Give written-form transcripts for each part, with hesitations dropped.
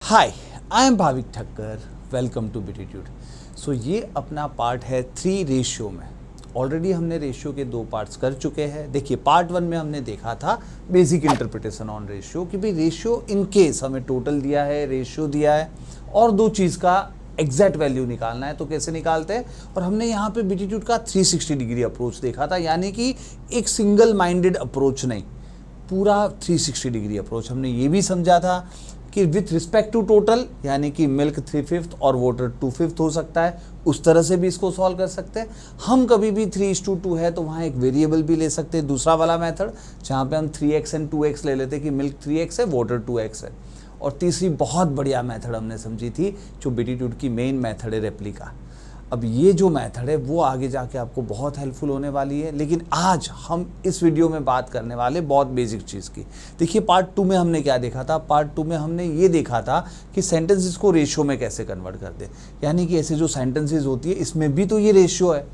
Hi, I am Bhavik Thakkar, welcome to बिटीट्यूड। So ये अपना पार्ट है 3 रेशियो में। ऑलरेडी हमने रेशियो के 2 पार्ट्स कर चुके हैं। देखिए, पार्ट 1 में हमने देखा था बेसिक इंटरप्रिटेशन ऑन रेशियो कि भाई रेशियो इन केस हमें टोटल दिया है, रेशियो दिया है और 2 चीज़ का एग्जैक्ट वैल्यू निकालना है तो कैसे निकालते हैं। और हमने यहाँ पे बिटीट्यूड का 360 डिग्री अप्रोच देखा था, यानी कि एक सिंगल माइंडेड अप्रोच नहीं, पूरा 360 डिग्री अप्रोच। हमने ये भी समझा था कि विथ रिस्पेक्ट टू टोटल, यानी कि मिल्क 3/5 और वाटर 2/5 हो सकता है, उस तरह से भी इसको सॉल्व कर सकते हैं। हम कभी भी 3:2 है तो वहाँ एक वेरिएबल भी ले सकते हैं, दूसरा वाला मेथड जहाँ पे हम 3x एंड 2x ले लेते हैं कि मिल्क 3x है, वाटर 2x है। और तीसरी बहुत बढ़िया मेथड हमने समझी थी जो बिटीट्यूड की मेन मेथड है, रेप्लिका। अब ये जो मेथड है वो आगे जाके आपको बहुत हेल्पफुल होने वाली है, लेकिन आज हम इस वीडियो में बात करने वाले बहुत बेसिक चीज़ की। देखिए, पार्ट 2 में हमने क्या देखा था? पार्ट 2 में हमने ये देखा था कि सेंटेंसेस को रेशियो में कैसे कन्वर्ट कर दे, यानी कि ऐसे जो सेंटेंसेस होती है इसमें भी तो ये रेशियो है,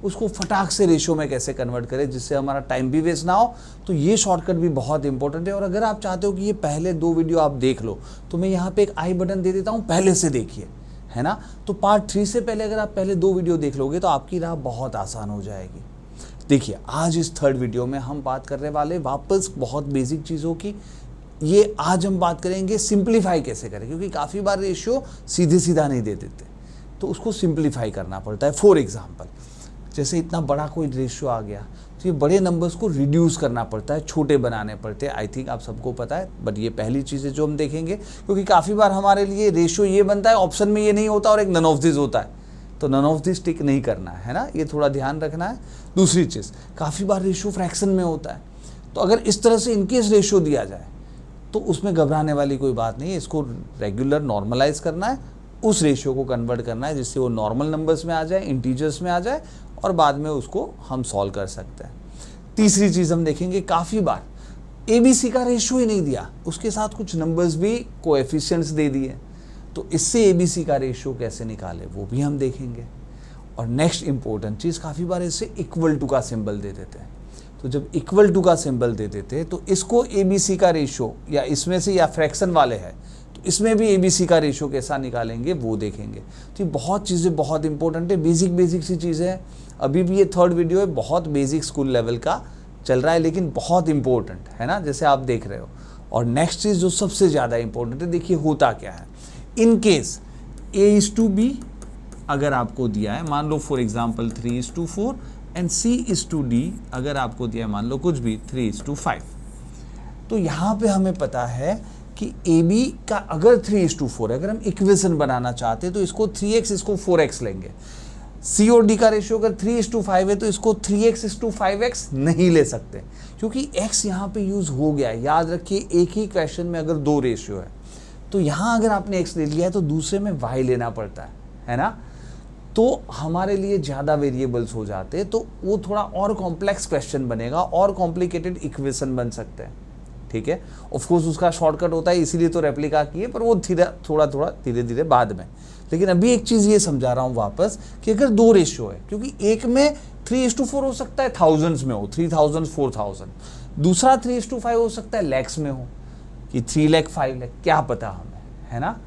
उसको फटाक से रेशियो में कैसे कन्वर्ट करें जिससे हमारा टाइम भी वेस्ट ना हो। तो ये शॉर्टकट भी बहुत इंपॉर्टेंट है। और अगर आप चाहते हो कि ये पहले 2 वीडियो आप देख लो तो मैं यहाँ पे एक आई बटन दे देता हूँ, पहले से देखिए, है ना। तो पार्ट 3 से पहले अगर आप पहले 2 वीडियो देख लोगे तो आपकी राह बहुत आसान हो जाएगी। देखिए, आज इस 3rd वीडियो में हम बात करने वाले वापस बहुत बेसिक चीज़ों की। ये आज हम बात करेंगे सिंप्लीफाई कैसे करें, क्योंकि काफ़ी बार रेशियो सीधे सीधा नहीं दे देते तो उसको सिंप्लीफाई करना पड़ता है। फॉर एग्जाम्पल, जैसे इतना बड़ा कोई रेशियो आ गया तो ये बड़े नंबर्स को रिड्यूस करना पड़ता है, छोटे बनाने पड़ते हैं। आई थिंक आप सबको पता है, बट ये पहली चीज़ है जो हम देखेंगे, क्योंकि काफ़ी बार हमारे लिए रेशियो ये बनता है, ऑप्शन में ये नहीं होता और एक नन ऑफ दिस होता है, तो नन ऑफ दिस टिक नहीं करना है ना, ये थोड़ा ध्यान रखना है। दूसरी चीज़, काफ़ी बार रेशियो फ्रैक्शन में होता है, तो अगर इस तरह से इनकेस रेशियो दिया जाए तो उसमें घबराने वाली कोई बात नहीं है। इसको रेगुलर नॉर्मलाइज करना है, उस रेशियो को कन्वर्ट करना है जिससे वो नॉर्मल नंबर्स में आ जाए, इंटीजर्स में आ जाए और बाद में उसको हम सॉल्व कर सकते हैं। तीसरी चीज़ हम देखेंगे, काफ़ी बार ABC का रेशियो ही नहीं दिया, उसके साथ कुछ नंबर्स भी कोएफिशिएंट्स दे दिए, तो इससे ABC का रेशियो कैसे निकाले वो भी हम देखेंगे। और नेक्स्ट इंपॉर्टेंट चीज़, काफ़ी बार इससे इक्वल टू का सिंबल दे देते हैं, तो जब इक्वल टू का सिंबल दे देते हैं तो इसको ABC का रेशियो या इसमें से या फ्रैक्शन वाले है तो इसमें भी ABC का रेशियो कैसा निकालेंगे वो देखेंगे। तो ये बहुत चीज़ें बहुत इंपॉर्टेंट है, बेसिक सी चीज़ें हैं। अभी भी ये 3rd वीडियो है, बहुत बेसिक स्कूल लेवल का चल रहा है लेकिन बहुत इंपॉर्टेंट है ना, जैसे आप देख रहे हो। और नेक्स्ट चीज़ जो सबसे ज़्यादा इंपॉर्टेंट है, देखिए होता क्या है। इन केस A:B अगर आपको दिया है, मान लो फॉर एग्जाम्पल 3:4 एंड C:D अगर आपको दिया है मान लो कुछ भी 3:5, तो यहाँ पे हमें पता है कि AB का अगर 3:4 है, अगर हम इक्वेशन बनाना चाहते हैं तो इसको 3x इसको 4x लेंगे। C और D का रेशियो अगर 3:5 है तो इसको 3x:5x नहीं ले सकते, क्योंकि x यहाँ पे यूज़ हो गया है। याद रखिए, एक ही क्वेश्चन में अगर 2 रेशियो है तो यहाँ अगर आपने x ले लिया है तो दूसरे में y लेना पड़ता है ना। तो हमारे लिए ज़्यादा वेरिएबल्स हो जाते हैं तो वो थोड़ा और कॉम्प्लेक्स क्वेश्चन बनेगा और कॉम्प्लिकेटेड इक्वेशन बन सकते हैं, ठीक है। ऑफ कोर्स उसका शॉर्टकट होता है, इसीलिए तो रेप्लिका की है, पर वो थोड़ा धीरे धीरे बाद में। लेकिन अभी एक चीज़ ये समझा रहा हूँ वापस कि अगर 2 रेशियो है, क्योंकि एक में 3:4 हो सकता है थाउजेंड्स में हो, 3000 4000, दूसरा 3:5 हो सकता है लैक्स में हो कि 3 लाख 5 लाख, क्या पता हमें, है ना।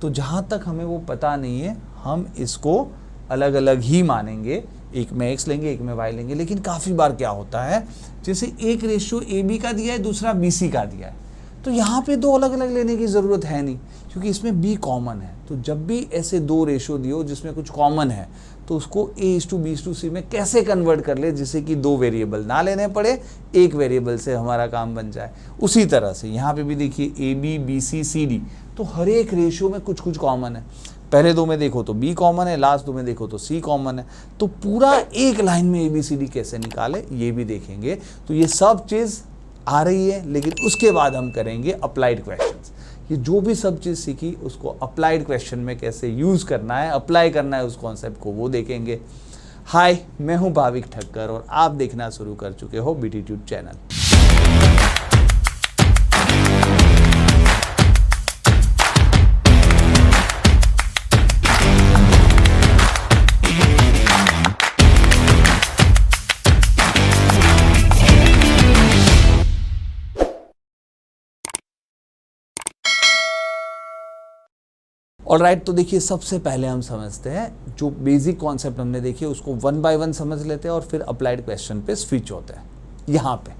तो जहाँ तक हमें वो पता नहीं है हम इसको अलग अलग ही मानेंगे, एक में x लेंगे एक में y लेंगे। लेकिन काफ़ी बार क्या होता है, जैसे एक रेशियो AB का दिया है दूसरा BC का दिया है, तो यहाँ पे 2 अलग अलग लेने की ज़रूरत है नहीं, क्योंकि इसमें B कॉमन है। तो जब भी ऐसे 2 रेशियो दियो जिसमें कुछ कॉमन है तो उसको A:B:C में कैसे कन्वर्ट कर ले जिससे कि 2 वेरिएबल ना लेने पड़े, एक वेरिएबल से हमारा काम बन जाए। उसी तरह से यहाँ पे भी देखिए AB BC CD, तो हर एक रेशियो में कुछ कुछ कॉमन है। पहले 2 में देखो तो B कॉमन है, लास्ट 2 में देखो तो C कॉमन है, तो पूरा एक लाइन में ABCD कैसे निकाले ये भी देखेंगे। तो ये सब चीज़ आ रही है, लेकिन उसके बाद हम करेंगे अप्लाइड क्वेश्चंस। ये जो भी सब चीज़ सीखी उसको अप्लाइड क्वेश्चन में कैसे यूज़ करना है, अप्लाई करना है उस कॉन्सेप्ट को, वो देखेंगे। हाय, मैं हूँ भाविक ठक्कर और आप देखना शुरू कर चुके हो बिटीट्यूड चैनल। ऑलराइट, तो देखिए सबसे पहले हम समझते हैं जो बेसिक कॉन्सेप्ट हमने देखे उसको 1 बाय 1 समझ लेते हैं और फिर अप्लाइड क्वेश्चन पे स्विच होते हैं। यहाँ पे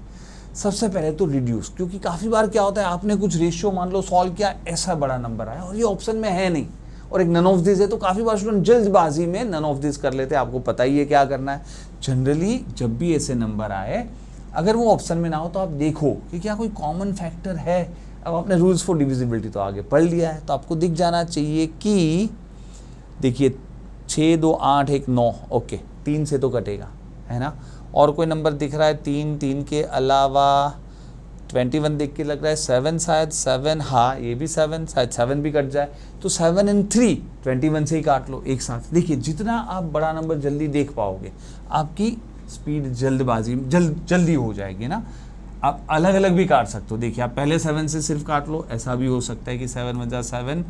सबसे पहले तो रिड्यूस, क्योंकि काफ़ी बार क्या होता है आपने कुछ रेशियो मान लो सॉल्व किया, ऐसा बड़ा नंबर आया और ये ऑप्शन में है नहीं और एक नन ऑफ दिस है, तो काफ़ी बार स्टूडेंट जल्दबाजी में नन ऑफ दिस कर लेते हैं। आपको पता ही है क्या करना है। जनरली जब भी ऐसे नंबर आए अगर वो ऑप्शन में ना हो तो आप देखो कि क्या कोई कॉमन फैक्टर है। अब आपने रूल्स फॉर डिविजिबिलिटी तो आगे पढ़ लिया है, तो आपको दिख जाना चाहिए कि देखिए 6 2 8 1 9, ओके 3 से तो कटेगा, है ना। और कोई नंबर दिख रहा है 3 के अलावा 21 देख के लग रहा है 7, शायद 7, हाँ ये भी 7, शायद 7 भी कट जाए, तो 7 और 3 21 से ही काट लो एक साथ। देखिए जितना आप बड़ा नंबर जल्दी देख पाओगे आपकी स्पीड जल्दबाजी जल्दी हो जाएगी ना। आप अलग अलग भी काट सकते हो। देखिए आप पहले 7 से सिर्फ काट लो, ऐसा भी हो सकता है कि 7 × 7,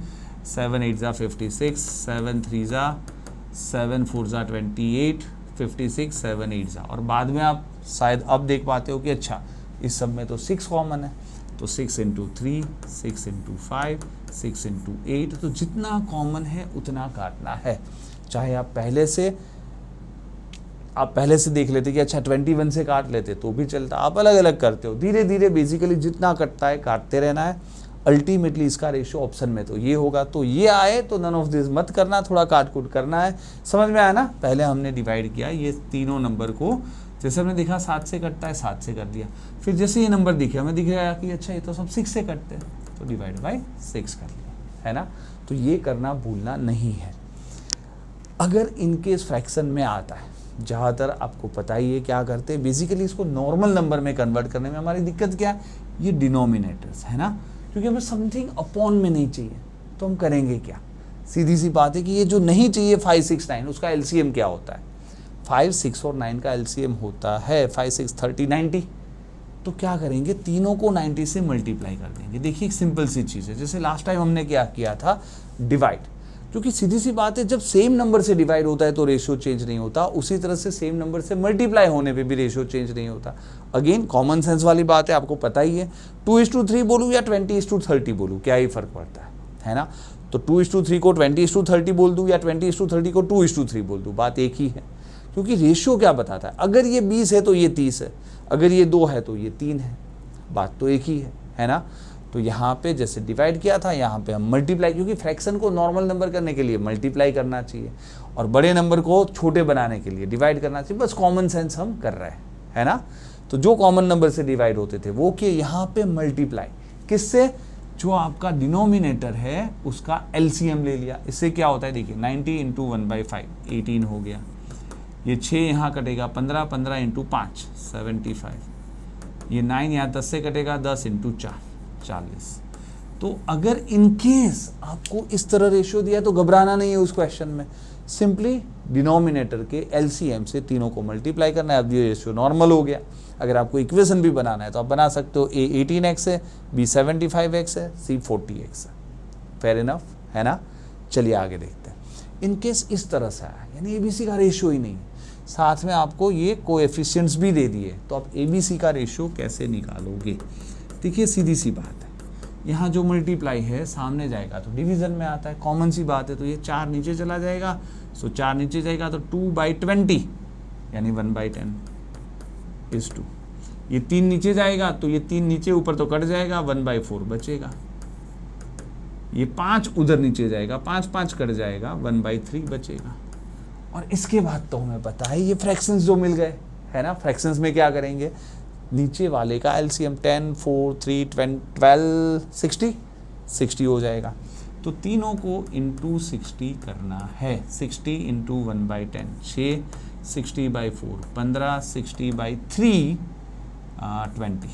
7 8 56, 7 3 7 4 28, 56, 7 8 और बाद में आप शायद अब देख पाते हो कि अच्छा इस सब में तो 6 कॉमन है, तो 6 × 3, 6 × 5, 6 × 8, तो जितना कॉमन है उतना काटना है। चाहे आप पहले से देख लेते कि अच्छा 21 से काट लेते तो भी चलता, आप अलग अलग करते हो। धीरे धीरे बेसिकली जितना कटता है काटते रहना है। अल्टीमेटली इसका रेशियो ऑप्शन में तो ये होगा, तो ये आए तो नन ऑफ दिस मत करना, थोड़ा काट कूट करना है। समझ में आया ना। पहले हमने डिवाइड किया ये तीनों नंबर को, जैसे हमने देखा 7 से कटता है 7 से कर दिया, फिर जैसे ये नंबर दिखे हमें दिख रहा है कि अच्छा ये तो सब 6 से कटते हैं तो डिवाइड बाई 6 कर लिया, है ना। तो ये करना भूलना नहीं है। अगर इनकेस फ्रैक्शन में आता है, ज़्यादातर आपको पता ही है क्या करते हैं, बेसिकली इसको नॉर्मल नंबर में कन्वर्ट करने में हमारी दिक्कत क्या है, ये डिनोमिनेटर्स है ना, क्योंकि हमें समथिंग अपॉन में नहीं चाहिए, तो हम करेंगे क्या। सीधी सी बात है कि ये जो नहीं चाहिए 5 6 9 उसका एलसीएम क्या होता है, 5 6 और 9 का एलसीएम होता है 5 6 30 90। तो क्या करेंगे, तीनों को 90 से मल्टीप्लाई कर देंगे। देखिए एक सिंपल सी चीज़ है, जैसे लास्ट टाइम हमने क्या किया था डिवाइड, क्योंकि सीधी सी बात है जब सेम नंबर से डिवाइड होता है तो रेशियो चेंज नहीं होता, उसी तरह से सेम नंबर से मल्टीप्लाई होने पे भी रेशियो चेंज नहीं होता। अगेन कॉमन सेंस वाली बात है, आपको पता ही है 2:3 बोलूँ या 20:30 बोलूँ क्या ही फर्क पड़ता है ना। तो 2:3 को 20:30 बोल दूँ या 20:30 को 2:3 बोल दूँ, बात एक ही है, क्योंकि रेशियो क्या बताता है। अगर ये 20 है तो ये 30 है, अगर ये 2 है तो ये 3 है, बात तो एक ही है ना। तो यहाँ पे जैसे डिवाइड किया था यहाँ पे हम मल्टीप्लाई, क्योंकि फ्रैक्शन को नॉर्मल नंबर करने के लिए मल्टीप्लाई करना चाहिए और बड़े नंबर को छोटे बनाने के लिए डिवाइड करना चाहिए। बस कॉमन सेंस हम कर रहे हैं, है ना। तो जो कॉमन नंबर से डिवाइड होते थे वो कि यहाँ पे मल्टीप्लाई किससे, जो आपका डिनोमिनेटर है उसका एलसीएम ले लिया। इससे क्या होता है, देखिए 90 × 1/5 18 हो गया, ये 6 यहाँ कटेगा 15 15 × 5 75, ये 9 यहाँ 10 से कटेगा 10 × 4 40। तो अगर इनकेस आपको इस तरह रेशियो दिया तो घबराना नहीं है उस क्वेश्चन में, सिंपली डिनोमिनेटर के एलसीएम से तीनों को मल्टीप्लाई करना है। अब ये रेशियो नॉर्मल हो गया। अगर आपको इक्वेशन भी बनाना है तो आप बना सकते हो, A 18x है, B 75x है, C 40x है। फेयर इनफ, है ना। चलिए आगे देखते हैं। इनकेस इस तरह से आया, यानी ABC का रेशियो ही नहीं है, साथ में आपको ये कोएफिशिएंट्स भी दे दिए, तो आप ABC का रेशियो कैसे निकालोगे। देखिए सीधी सी बात है, यहाँ जो मल्टीप्लाई है सामने जाएगा तो डिवीज़न में आता है, कॉमन सी बात है। तो ये 4 नीचे चला जाएगा, सो 4 नीचे जाएगा तो 2/20 यानी 1/10 इज 2। ये 3 नीचे जाएगा तो ये 3 नीचे ऊपर तो कट जाएगा, 1/4 बचेगा। ये 5 उधर नीचे जाएगा, 5 5 कट जाएगा, 1/3 बचेगा। और इसके बाद तो हमें पता है ये फ्रैक्शंस जो मिल गए, है ना। फ्रैक्शंस में क्या करेंगे, नीचे वाले का एलसीएम 10 4 3 12 60 हो जाएगा। तो तीनों को इंटू 60 करना है। 60 × 1/10 6, 60/4 15, 60/3 20।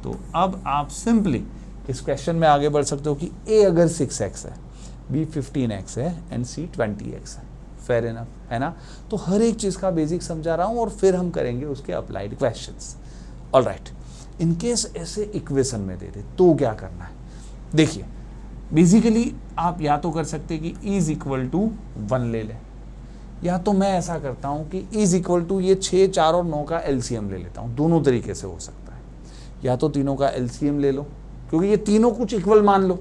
तो अब आप सिंपली इस क्वेश्चन में आगे बढ़ सकते हो कि A अगर 6x है, B 15x है एंड C 20x है। फेयर इनफ, है ना। तो हर एक चीज़ का बेसिक समझा रहा हूँ और फिर हम करेंगे उसके अप्लाइड क्वेश्चंस। ऑलराइट, इनकेस ऐसे इक्वेशन में दे दे तो क्या करना है। देखिए बेसिकली आप या तो कर सकते कि E = 1 ले लें, या तो मैं ऐसा करता हूँ कि E = ये 6 4 और 9 का एलसीएम ले लेता हूँ। दोनों तरीके से हो सकता है, या तो तीनों का एलसीएम ले लो क्योंकि ये तीनों कुछ इक्वल मान लो,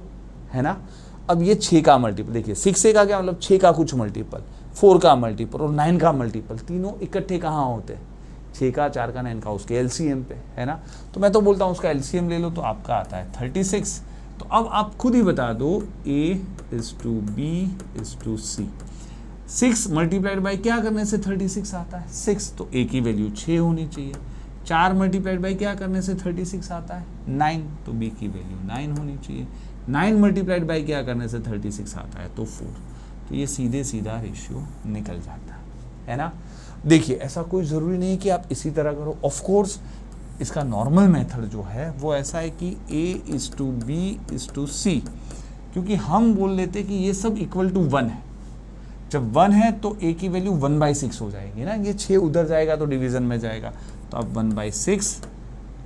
है ना। अब ये 6 का मल्टीपल, देखिए 6 का क्या मतलब 6 का कुछ मल्टीपल, 4 का मल्टीपल और 9 का मल्टीपल, तीनों इकट्ठे कहाँ होते हैं, 6 का, 4 का, 9 का, उसके एलसीएम पे, है ना। तो मैं तो बोलता हूँ उसका एलसीएम ले लो, तो आपका आता है 36। तो अब आप खुद ही बता दो A:B:C, 6 मल्टीप्लाइड बाई क्या करने से 36 आता है 6, तो A की वैल्यू 6 होनी चाहिए। 4 मल्टीप्लाइड बाई क्या करने से 36 आता है 9, तो B की वैल्यू 9 होनी चाहिए। 9 मल्टीप्लाइड बाई क्या करने से 36 आता है तो 4, तो ये सीधे सीधा रेशियो निकल जाता है ना। देखिए ऐसा कोई ज़रूरी नहीं कि आप इसी तरह करो, ऑफ कोर्स इसका नॉर्मल मेथड जो है वो ऐसा है कि A:B:C, क्योंकि हम बोल लेते कि ये सब इक्वल टू 1 है। जब 1 है तो A की वैल्यू 1/6 हो जाएगी ना, ये 6 उधर जाएगा तो डिवीज़न में जाएगा, तो अब 1/6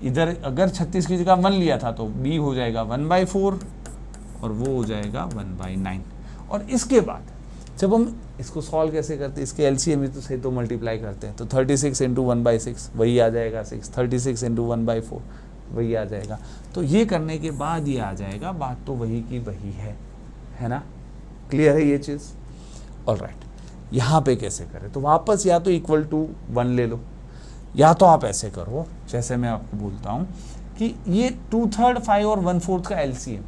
इधर, अगर 36 की जगह 1 लिया था तो B हो जाएगा 1/4 और वो हो जाएगा 1/9। और इसके बाद जब हम इसको सॉल्व कैसे करते हैं, इसके एलसीएम से तो मल्टीप्लाई करते हैं, तो 36 × 1/6 वही आ जाएगा 6, 36 × 1/4 वही आ जाएगा। तो ये करने के बाद ये आ जाएगा, बात तो वही की वही है ना। क्लियर है ये चीज़? ऑलराइट, यहाँ पे कैसे करें, तो वापस या तो इक्वल टू 1 ले लो, या तो आप ऐसे करो जैसे मैं आपको बोलता हूँ कि ये 2/3, 5 और 1/4 का एलसीएम।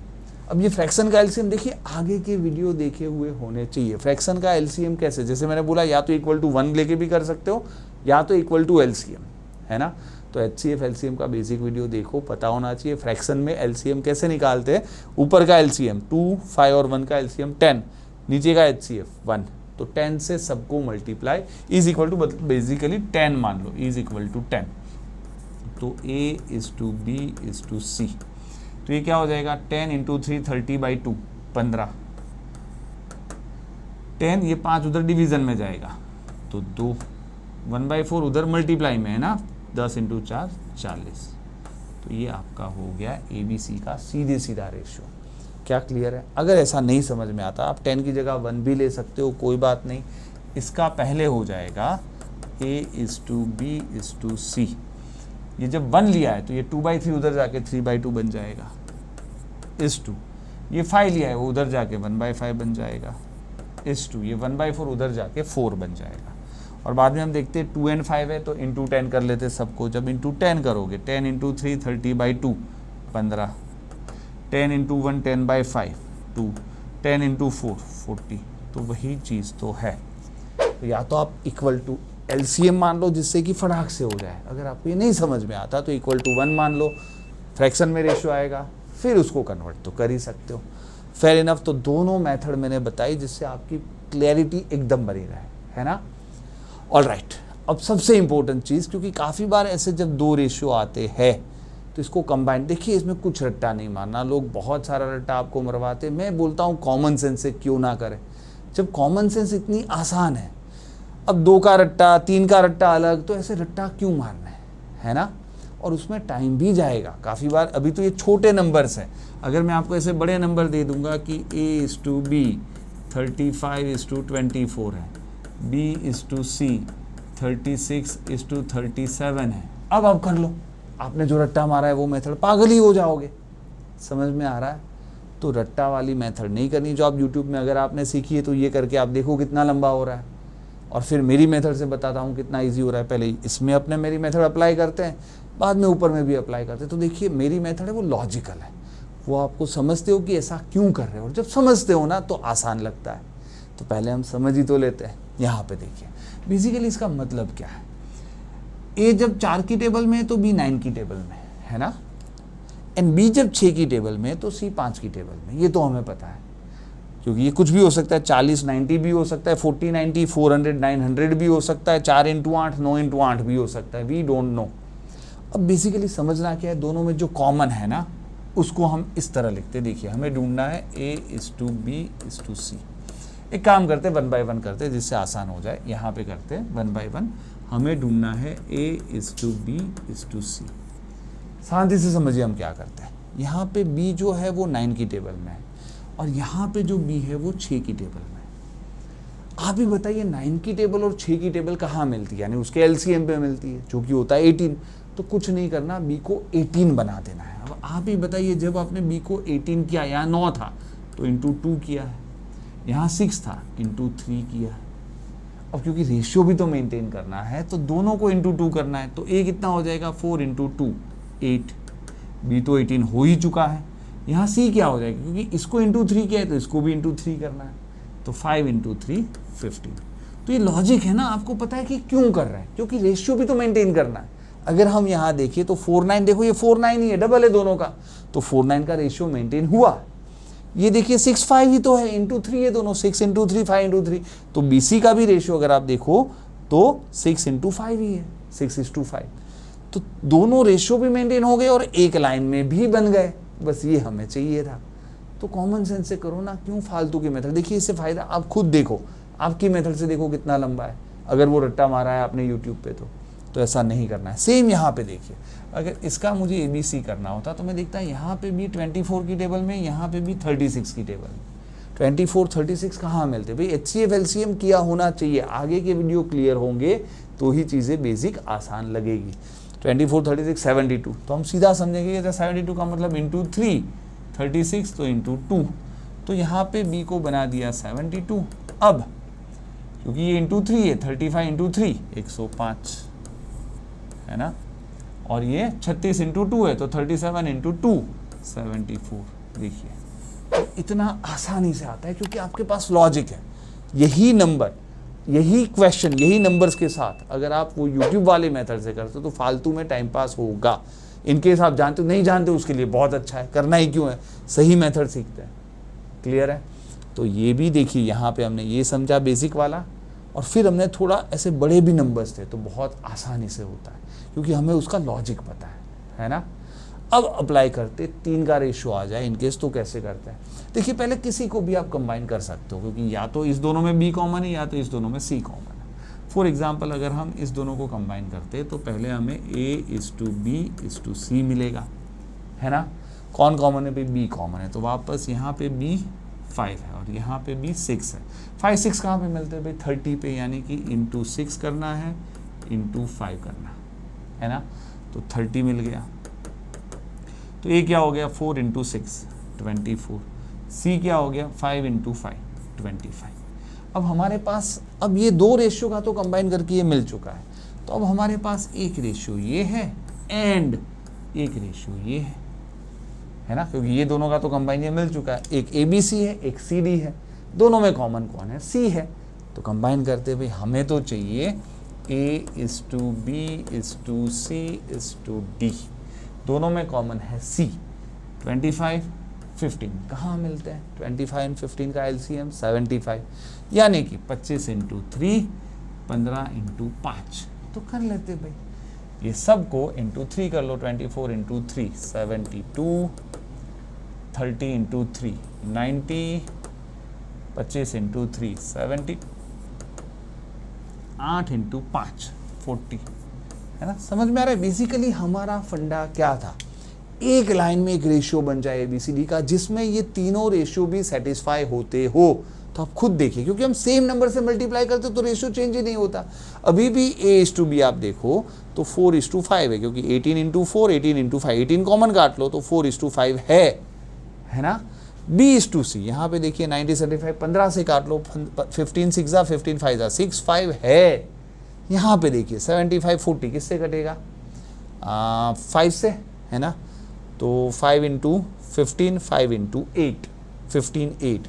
अब ये फ्रैक्शन का एलसीएम देखिए आगे के वीडियो देखे हुए होने चाहिए। फ्रैक्शन का एलसीएम कैसे, जैसे मैंने बोला या तो इक्वल टू 1 लेके भी कर सकते हो या तो इक्वल टू एलसीएम, है ना। तो एचसीएफ एलसीएम का बेसिक वीडियो देखो, पता होना चाहिए फ्रैक्शन में एलसीएम कैसे निकालते हैं। ऊपर का एलसीएम 2, 5 और 1 का एलसीएम 10, नीचे का एचसीएफ 1, तो 10 से सबको multiply is equal to, basically 10 मान लो, इज इक्वल टू 10। तो A:B:C, तो ये क्या हो जाएगा 10 × 3 30/2 15, 10 ये 5 उधर डिवीजन में जाएगा तो 2, 1/4 उधर मल्टीप्लाई में है ना, 10 × 4 40। तो ये आपका हो गया ABC का सीधे सीधा रेशियो। क्या क्लियर है? अगर ऐसा नहीं समझ में आता आप 10 की जगह 1 भी ले सकते हो, कोई बात नहीं। इसका पहले हो जाएगा A:B:C, ये जब 1 लिया है तो ये 2/3 उधर जाके 3/2 बन जाएगा, इस 2 ये 5 लिया है वो उधर जाके 1/5 बन जाएगा, इस 2 ये 1/4 उधर जाके 4 बन जाएगा। और बाद में हम देखते हैं 2 और 5 है तो इंटू 10 कर लेते सबको। जब इंटू 10 करोगे 10 × 3 30/2 15, 10 × 1 10/5 2, 10 × 4 40, तो वही चीज़ तो है। तो या तो आप इक्वल टू एलसीएम मान लो जिससे कि फटाक से हो जाए, अगर आपको ये नहीं समझ में आता तो इक्वल टू 1 मान लो, फ्रैक्शन में रेशियो आएगा, फिर उसको कन्वर्ट तो कर ही सकते हो। Fair enough. तो दोनों मेथड मैंने बताई जिससे आपकी क्लैरिटी एकदम बनी रहे, है ना। ऑलराइट, अब सबसे इंपॉर्टेंट चीज़, क्योंकि काफ़ी बार ऐसे जब 2 रेशियो आते हैं तो इसको कंबाइन, देखिए इसमें कुछ रट्टा नहीं मारना, लोग बहुत सारा रट्टा आपको मरवाते। मैं बोलता हूँ कॉमन सेंस से क्यों ना करें, जब कॉमन सेंस इतनी आसान है। अब 2 का रट्टा, 3 का रट्टा अलग, तो ऐसे रट्टा क्यों मारना है ना। और उसमें टाइम भी जाएगा काफ़ी बार। अभी तो ये छोटे नंबर्स हैं, अगर मैं आपको ऐसे बड़े नंबर दे दूंगा कि A:B 35:24 है, B:C 36:37 है। अब आप कर लो, आपने जो रट्टा मारा है वो मेथड, पागल ही हो जाओगे। समझ में आ रहा है? तो रट्टा वाली मेथड नहीं करनी जो आप यूट्यूब में अगर आपने सीखी है तो ये करके आप देखो कितना लंबा हो रहा है, और फिर मेरी मेथड से बताता हूँ कितना इजी हो रहा है। पहले इसमें अपने मेरी मेथड अप्लाई करते हैं, बाद में ऊपर में भी अप्लाई करते हैं। तो देखिए मेरी मेथड है वो लॉजिकल है, वो आपको समझते हो कि ऐसा क्यों कर रहे हो, और जब समझते हो ना तो आसान लगता है। तो पहले हम समझ ही तो लेते हैं। यहाँ पे देखिए बेसिकली इसका मतलब क्या है, A जब 4 की टेबल में है तो B 9 की टेबल में है ना, एंड B जब 6 की टेबल में है तो C 5 की टेबल में। ये तो हमें पता है, क्योंकि ये कुछ भी हो सकता है, 40 90 भी हो सकता है, 40 90 400 900 भी हो सकता है, 4 × 8 9 × 8 भी हो सकता है, वी डोंट नो। अब बेसिकली समझना क्या है, दोनों में जो कॉमन है ना उसको हम इस तरह लिखते हैं। देखिए हमें ढूंढना है A:B:C। एक काम करते हैं 1 by 1 करते हैं जिससे आसान हो जाए। यहाँ पे करते हैं 1 by 1। हमें ढूंढना है A:B:C। शांति से समझिए हम क्या करते हैं। यहाँ पे B जो है वो 9 की टेबल में है, और यहाँ पे जो B है वो 6 की टेबल में है। आप ही बताइए 9 की टेबल और 6 की टेबल कहाँ मिलती है, यानी उसके एलसीएम पे मिलती है, जो कि होता है 18। तो कुछ नहीं करना, B को 18 बना देना है। अब आप ही बताइए जब आपने B को 18 किया, यहाँ 9 था तो इंटू 2 किया है, यहाँ 6 था इंटू 3 किया है। अब क्योंकि रेशियो भी तो मेंटेन करना है तो दोनों को इंटू 2 करना है, तो ए कितना हो जाएगा 4 इंटू 2 8, बी तो 18 हो ही चुका है। यहाँ सी क्या हो जाएगा, क्योंकि इसको इंटू 3 किया है तो इसको भी इंटू 3 करना है, तो 5 इंटू 3 15। तो ये लॉजिक है ना, आपको पता है कि क्यों कर रहे हैं, क्योंकि रेशियो भी तो मेंटेन करना है। अगर हम यहाँ देखिए तो 4/9, देखो ये 4/9 ही है, डबल है दोनों का, तो 4/9 का रेशियो मेंटेन हुआ। ये देखिए 6/5 ही तो है, इंटू 3 है दोनों, 6 इंटू 3 5 इंटू 3, तो BC का भी रेशियो अगर आप देखो तो 6 इंटू 5 ही है, 6:5। तो दोनों रेशियो भी मेंटेन हो गए और एक लाइन में भी बन गए, बस ये हमें चाहिए था। तो कॉमन सेंस से करो ना, क्यों फालतू की मेथड। देखिए इससे फायदा आप खुद देखो, आपकी मेथड से देखो कितना लंबा है, अगर वो रट्टा मारा है आपने यूट्यूब पे तो ऐसा नहीं करना है। सेम यहाँ पे देखिए, अगर इसका मुझे ABC करना होता तो मैं देखता यहाँ पे भी 24 की टेबल में, यहाँ पे भी 36 की टेबल में। 24 36 कहाँ मिलते भाई, HCF LCM किया होना चाहिए। आगे के वीडियो क्लियर होंगे तो ही चीज़ें बेसिक आसान लगेगी। 24 36 72, तो हम सीधा समझेंगे कि 72 का मतलब इंटू 3, 36 तो इंटू 2, तो यहाँ पे B को बना दिया 72। अब क्योंकि ये इंटू 3 है, 35 इंटू 3 105 है ना, और ये 36 इंटू 2 है तो 37 इंटू 2 74। देखिए तो इतना आसानी से आता है क्योंकि आपके पास लॉजिक है। यही नंबर, यही क्वेश्चन, यही नंबर्स के साथ अगर आप वो यूट्यूब वाले मेथड से करते हो तो फालतू में टाइम पास होगा। इनकेस आप जानते हो, नहीं जानते उसके लिए बहुत अच्छा है, करना ही क्यों है, सही मेथड सीखते हैं। क्लियर है। तो ये भी देखिए यहाँ पे हमने ये समझा बेसिक वाला, और फिर हमने थोड़ा ऐसे बड़े भी नंबर्स थे तो बहुत आसानी से होता है क्योंकि हमें उसका लॉजिक पता है ना। अब अप्लाई करते 3 का रेशियो आ जाए इनकेस, तो कैसे करते हैं। देखिए पहले किसी को भी आप कंबाइन कर सकते हो क्योंकि या तो इस दोनों में B कॉमन है या तो इस दोनों में C कॉमन है। फॉर एग्जाम्पल अगर हम इस दोनों को कंबाइन करते तो पहले हमें A:B:C मिलेगा, है ना। कौन कॉमन है भाई, B कॉमन है, तो वापस यहाँ पे B 5 है और यहाँ पे भी 6 है। 5 6 कहाँ पे मिलते हैं भाई, 30 पे, यानी कि इंटू 6 करना है, इंटू 5 करना है ना, तो 30 मिल गया। तो ये क्या हो गया 4 इंटू 6 24, C क्या हो गया 5 इंटू 5 25। अब हमारे पास, अब ये 2 रेशियो का तो कंबाइन करके ये मिल चुका है, तो अब हमारे पास एक रेशियो ये है एंड एक रेशियो ये है ना, क्योंकि ये दोनों का तो कंबाइन ये मिल चुका है। एक ABC है, एक CD है, दोनों में कॉमन कौन है, C है। तो कंबाइन करते भाई हमें तो चाहिए A:B:C:D, दोनों में कॉमन है C। 25 15 कहाँ मिलते हैं, 25 और 15 का LCM 75, यानी कि 25 इंटू 3 15 इंटू 5, तो कर लेते भाई। ये सब को इंटू 3 कर लो, 24 इंटू 3 72, 30 इंटू 3 90, 25 इंटू 3 70, 8 इंटू 5 40, है ना। समझ में आ रहा है। बेसिकली हमारा फंडा क्या था, एक लाइन में एक रेशियो बन जाए ABCD का जिसमें ये तीनों रेशियो भी सेटिस्फाई होते हो। तो आप खुद देखिए, क्योंकि हम सेम नंबर से मल्टीप्लाई करते तो रेशियो चेंज ही नहीं होता। अभी भी A:B आप देखो तो 4:5 है, क्योंकि 18 इंटू 4 18 इंटू 5, 18 कॉमन काट लो तो 4:5 है ना। B:C यहाँ पे देखिए 90 75 15 से काट लो, 15 6 15 5 6 5 है। यहाँ पे देखिए 75 40 किससे कटेगा, 5 से, है ना। तो 5 इंटू 15 5 इंटू 8 15 8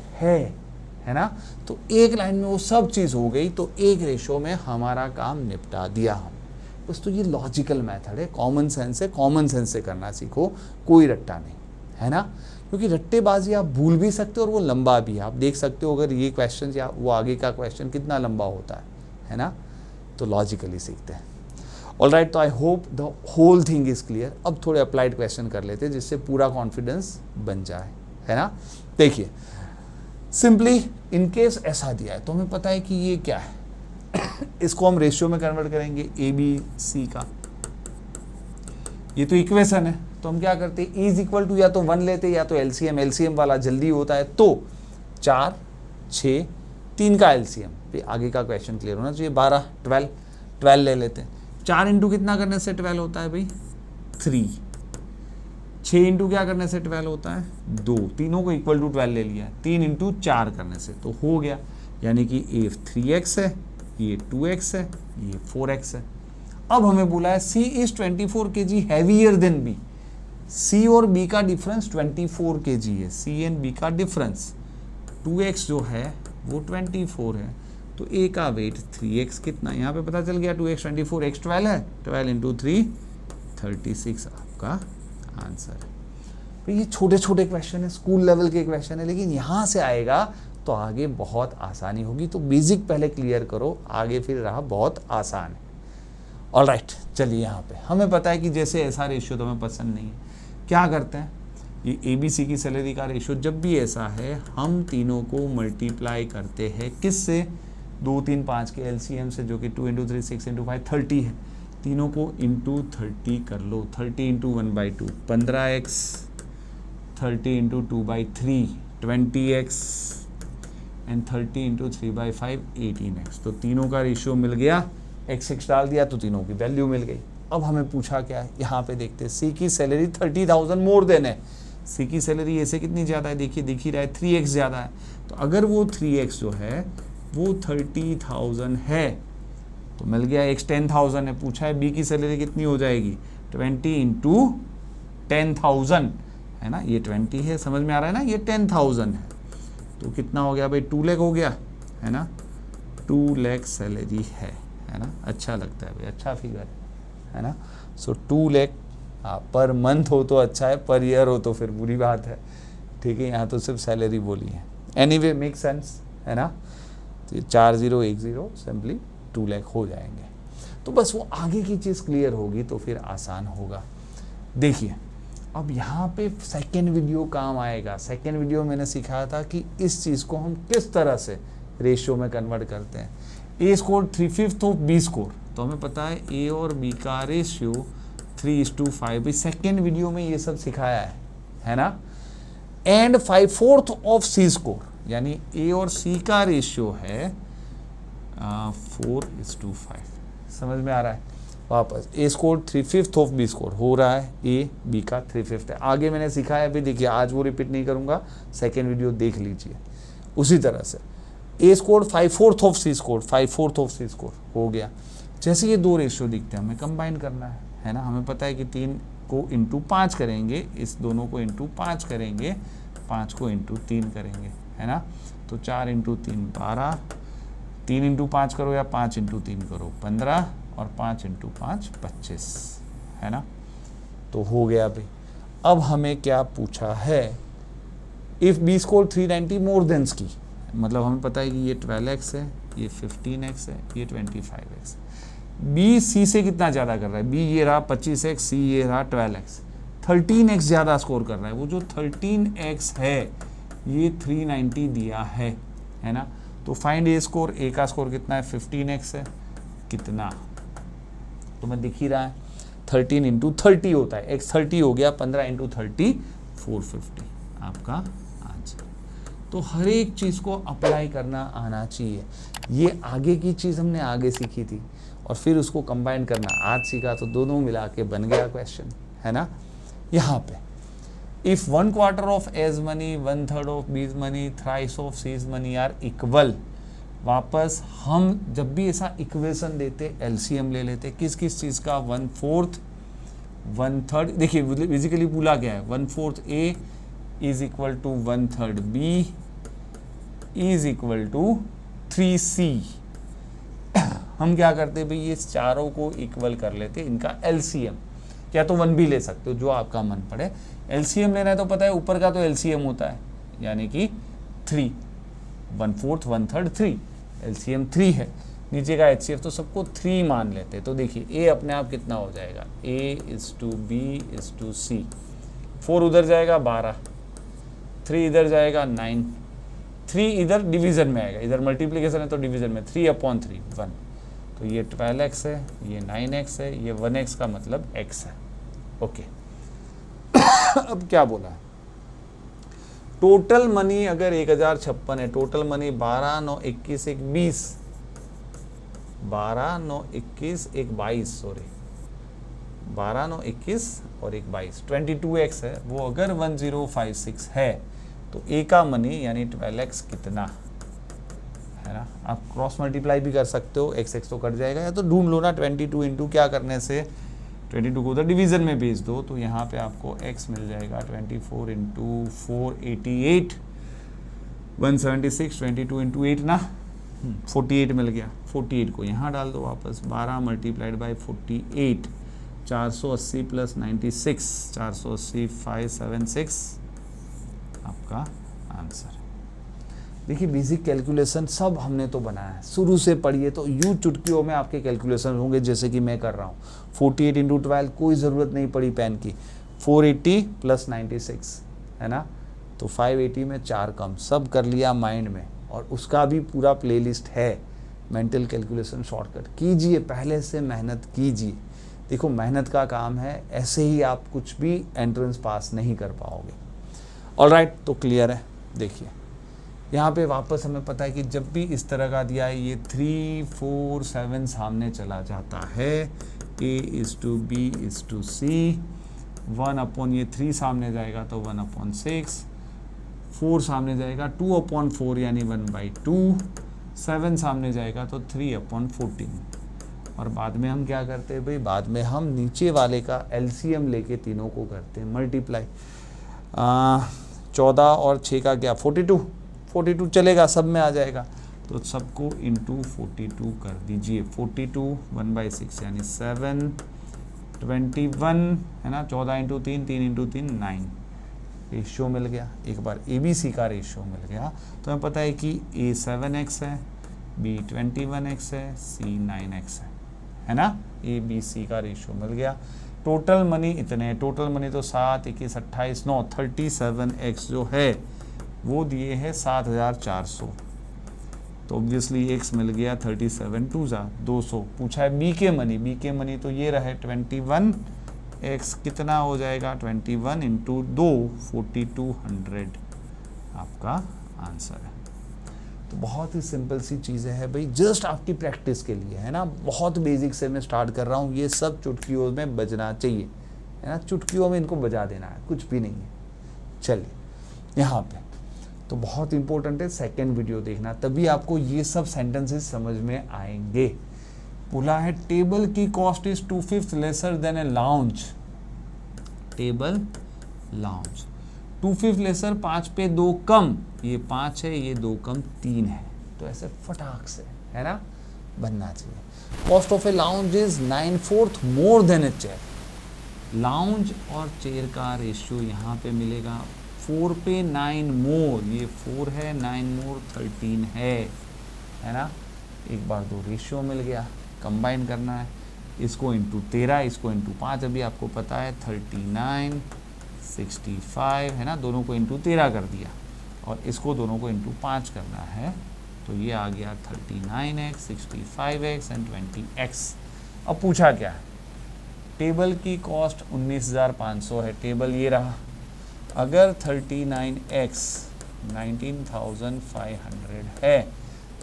है ना। तो एक लाइन में वो सब चीज़ हो गई, तो एक रेशो में हमारा काम निपटा दिया हम। बस तो ये लॉजिकल मेथड है, कॉमन सेंस है, कॉमन सेंस से करना सीखो, कोई रट्टा नहीं, है ना। क्योंकि रट्टेबाजी आप भूल भी सकते हो और वो लंबा भी है। आप देख सकते हो अगर ये क्वेश्चन या वो आगे का क्वेश्चन कितना लंबा होता है ना। तो लॉजिकली सीखते हैं। ऑल राइट, तो I hope the whole thing is clear. अब थोड़े अप्लाइड क्वेश्चन कर लेते हैं जिससे पूरा कॉन्फिडेंस बन जाए, है ना। देखिए सिंपली इन केस ऐसा दिया है तो हमें पता है कि ये क्या है इसको हम रेशियो में कन्वर्ट करेंगे ABC का। ये तो इक्वेशन है, तो हम क्या करते हैं इज इक्वल टू या तो 1 लेते या तो LCM वाला जल्दी होता है, तो 4 6 3 का LCM। फिर आगे का क्वेश्चन क्लियर होना चाहिए। 12 12 ले लेते हैं। 4 इंटू कितना करने से 12 होता है भाई 3, 6 इंटू क्या करने से 12 होता है, 2, तीनों को इक्वल टू 12 ले लिया, 3 इंटू 4 करने से तो हो गया, यानी कि ये 3x है, ये 2x है, ये 4x है। अब हमें बोला है C is 24 kg heavier than B, C और B का डिफरेंस 24 kg है, C एंड B का डिफरेंस 2x जो है वो 24 है, तो A का वेट 3x कितना, यहाँ पे पता चल गया 2x 24, x 12 है, 12 इंटू 3 36 आपका आंसर है। तो ये छोटे छोटे क्वेश्चन है, स्कूल लेवल के क्वेश्चन है, लेकिन यहाँ से आएगा तो आगे बहुत आसानी होगी। तो बेसिक पहले क्लियर करो, आगे फिर रहा बहुत आसान है। ऑलराइट, चलिए यहाँ पे हमें पता है कि जैसे ऐसा रेशियो तो हमें पसंद नहीं है, क्या करते हैं, ये ABC की सैलरी का रेशियो जब भी ऐसा है हम तीनों को मल्टीप्लाई करते हैं किससे, 2, 3, 5 के LCM से, जो कि 2 इंटू 3 6 इंटू 5 30 है, तीनों को इंटू 30 कर लो, 30 into 1/2 15x, 30 into 2/3 20x and 30 into 3/5 18x। तो तीनों का रेशियो मिल गया, x डाल दिया तो तीनों की वैल्यू मिल गई। अब हमें पूछा क्या है, यहाँ पे देखते हैं C की सैलरी 30,000 मोर देन है, C की सैलरी ऐसे कितनी ज़्यादा है, देखिए दिख ही रहा है 3x ज़्यादा है, तो अगर वो 3x जो है वो 30,000 है तो मिल गया, x 10,000 है, पूछा है B की सैलरी कितनी हो जाएगी, 20 इंटू 10,000 है ना, ये 20 है, समझ में आ रहा है ना, ये 10,000 है, तो कितना हो गया भाई, 2 लाख हो गया है ना, 2 लाख सैलरी है ना, अच्छा लगता है भाई, अच्छा फिगर है ना। सो 2 लाख पर मंथ हो तो अच्छा है, पर ईयर हो तो फिर बुरी बात है, ठीक है, यहाँ तो सिर्फ सैलरी बोली है। एनीवे मेक सेंस है ना, तो ये 4010 सिंपली 2 लाख हो जाएंगे। तो बस वो आगे की चीज़ क्लियर होगी तो फिर आसान होगा। देखिए अब यहाँ पे सेकेंड वीडियो काम आएगा। सेकेंड वीडियो मैंने सिखाया था कि इस चीज़ को हम किस तरह से रेशियो में कन्वर्ट करते हैं। A score 3/5 of B score, तो हमें पता है A और B का रेशियो 3:5, भाई सेकेंड वीडियो में ये सब सिखाया है ना। एंड 5/4 ऑफ C स्कोर, यानी A और C का रेशियो है 4:5, समझ में आ रहा है। वापस A score 3/5 of B score हो रहा है, A B का 3/5 है। आगे मैंने सिखाया भी, देखिए आज वो रिपीट नहीं करूँगा, सेकेंड वीडियो देख लीजिए। उसी तरह से A score 5/4 of C score, 5/4 of C score हो गया। जैसे ये दो रेशियो दिखते हैं हमें कंबाइन करना है ना। हमें पता है कि 3 को इंटू 5 करेंगे, इस दोनों को इंटू 5 करेंगे, 5 को इंटू 3 करेंगे है ना। तो 4 इंटू 3 12, 3 इंटू 5 करो या 5 इंटू 3 करो 15, और 5 इंटू 5 25 है ना। तो हो गया भाई। अब हमें क्या पूछा है, if B score 390 more than की, मतलब हमें पता है कि ये 12x है, ये 15x है, ये 25x। B C से कितना ज़्यादा कर रहा है, B ये रहा 25x, C ये रहा 12x, 13x ज़्यादा स्कोर कर रहा है। वो जो 13x है ये 390 दिया है ना। तो फाइंड A स्कोर, A का स्कोर कितना है, 15x है, कितना तो मैं दिख ही रहा है, 13 इंटू 30 होता है, x 30 हो गया, 15 इंटू 30 450 आपका आंसर। तो हर एक चीज़ को अप्लाई करना आना चाहिए। ये आगे की चीज़ हमने आगे सीखी थी और फिर उसको कंबाइन करना आज सीखा, तो दोनों मिला के बन गया क्वेश्चन है ना। यहाँ पे if 1/4 of A's money, 1/3 of B's money, thrice of C's money are equal, वापस हम जब भी ऐसा इक्वेशन देते LCM ले लेते किस किस चीज़ का, 1/4 1/3, देखिए बेसिकली पूरा क्या है, 1/4 A is equal to 1/3 B is equal to 3C। हम क्या करते भाई, ये चारों को इक्वल कर लेते, इनका LCM, या तो 1 भी ले सकते हो जो आपका मन पड़े। LCM लेना है तो पता है ऊपर का तो LCM होता है, यानी कि 3, 1/4 1/3 3, LCM 3 है, नीचे का HCF तो सबको 3 मान लेते। तो देखिए A अपने आप कितना हो जाएगा, A:B:C, 4 उधर जाएगा 12, 3 इधर जाएगा 9, 3 इधर डिवीज़न में आएगा, इधर मल्टीप्लिकेशन है तो डिवीज़न में, 3/3 1, तो ये 12x है, ये 9x है, ये 1x का मतलब x है। ओके अब क्या बोला है, टोटल मनी अगर 1056 है, टोटल मनी 12 9 21 1 20, 12 9 21 1 22, सॉरी 12 9 21 और एक 22, 22x है। वो अगर 1056 है तो a का मनी यानी 12x कितना है ना। आप क्रॉस मल्टीप्लाई भी कर सकते हो, x तो कट जाएगा, या तो ढूंढ लो ना 22 इंटू क्या करने से 22 को उधर डिवीज़न में भेज दो, तो यहाँ पे आपको x मिल जाएगा 24 इंटू 488, 176, 22 इंटू 8 ना 48 मिल गया। 48 को यहाँ डाल दो वापस, 12 मल्टीप्लाइड बाई 48, 480 प्लस 96, 480 576 आपका आंसर। देखिए बेसिक कैलकुलेशन सब हमने तो बनाया है, शुरू से पढ़िए तो यूँ चुटकियों में आपके कैलकुलेशन होंगे जैसे कि मैं कर रहा हूँ। 48 इंटू 12 कोई ज़रूरत नहीं पड़ी पेन की, 480 प्लस 96 है ना, तो 580 में 4 कम, सब कर लिया माइंड में, और उसका भी पूरा प्लेलिस्ट है। मेंटल कैलकुलेशन शॉर्टकट कीजिए, पहले से मेहनत कीजिए। देखो मेहनत का काम है, ऐसे ही आप कुछ भी एंट्रेंस पास नहीं कर पाओगे। ऑलराइट, तो क्लियर है। देखिए यहाँ पे वापस हमें पता है कि जब भी इस तरह का दिया है, ये 3 4 7 सामने चला जाता है, a is to b is to c, 1 upon ये 3 सामने जाएगा तो 1/6, 4 सामने जाएगा 2/4 यानी 1/2, 7 सामने जाएगा तो 3/14। और बाद में हम क्या करते हैं भाई, बाद में हम नीचे वाले का एलसीएम लेके तीनों को करते हैं मल्टीप्लाई। 14 और 6 का क्या 42 चलेगा, सब में आ जाएगा, तो सबको इंटू 42 कर दीजिए। 42 1/6 यानी 7, 21 है ना, 14 इंटू 3, 3 इंटू 3 9, रेशियो मिल गया। एक बार ABC का रेशियो मिल गया तो हमें पता है कि A 7x है, B 21x है, C 9x है ना। ABC का रेशियो मिल गया। टोटल मनी इतने, टोटल मनी तो 7 21 28 9 37x जो है वो दिए है 7400, तो ऑब्वियसली x मिल गया 37 2 200। पूछा है b के मनी तो ये रहे 21x, कितना हो जाएगा 21 इंटू 2 4200 आपका आंसर है। तो बहुत ही सिंपल सी चीज़ें हैं भाई, जस्ट आपकी प्रैक्टिस के लिए है ना, बहुत बेसिक से मैं स्टार्ट कर रहा हूँ। ये सब चुटकियों में बजना चाहिए है ना, चुटकियों में इनको बजा देना है, कुछ भी नहीं है। चलिए यहाँ पे तो बहुत इंपॉर्टेंट है, सेकंड वीडियो देखना, तभी आपको ये सब सेंटेंसेस समझ में आएंगे। बोला है टेबल की cost is 2/5 lesser than a lounge. Table lounge 2/5 lesser, 5 पे 2 कम, ये 5 है, ये 2 कम 3 है, तो ऐसे फटाक से है ना बनना चाहिए। Cost of A lounge is 9/4 more than a chair. Lounge और चेयर का रेशियो यहाँ पे मिलेगा 4 पे 9 मोर, ये 4 है, 9 मोर 13 है ना। एक बार 2 रेशियो मिल गया, कंबाइन करना है, इसको इंटू 13, इसको इंटू 5, अभी आपको पता है 39 65 है ना, दोनों को इंटू 13 कर दिया, और इसको दोनों को इंटू 5 करना है, तो ये आ गया 39x 65x एंड 20x। अब पूछा क्या है, टेबल की कॉस्ट 19,500 है, टेबल ये रहा। अगर 39x 19,500 है